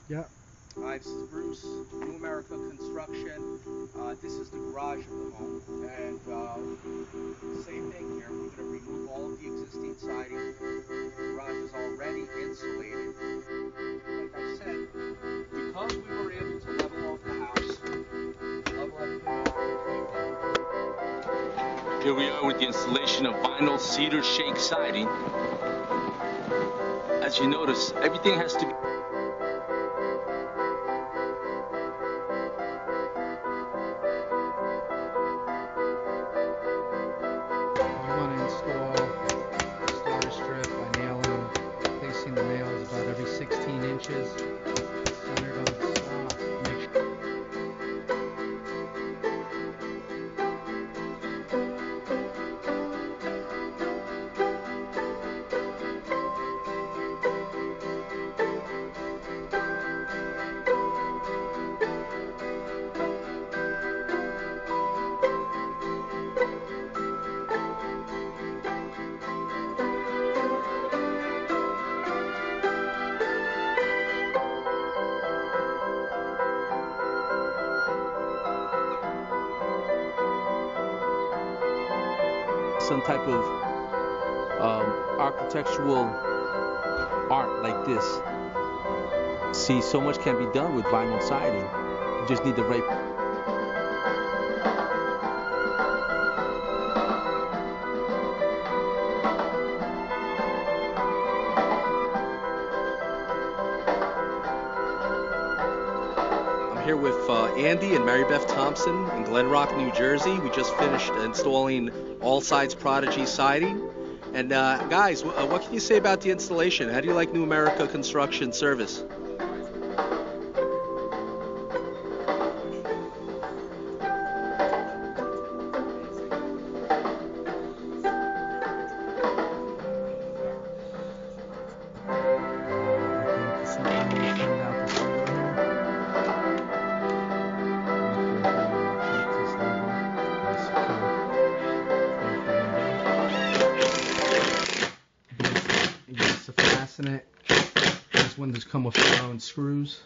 Yeah. Hi, this is Bruce, New America Construction. This is the garage of the home, and same thing here. We're going to remove all of the existing siding. The garage is already insulated. Like I said, because we were able to level off the house, level everything off completely. Here we are with the installation of vinyl cedar shake siding. As you notice, everything has to be Starter strip by nailing, placing the nails about every 16 inches, centered on the slot. Make sure some type of architectural art like this. See, so much can be done with vinyl siding. You just need the right. I'm here with Andy and Mary Beth Thompson in Glen Rock, New Jersey. We just finished installing All Sides Prodigy siding. And guys, what can you say about the installation? How do you like New America Construction service? fasten it. These windows come with their own screws.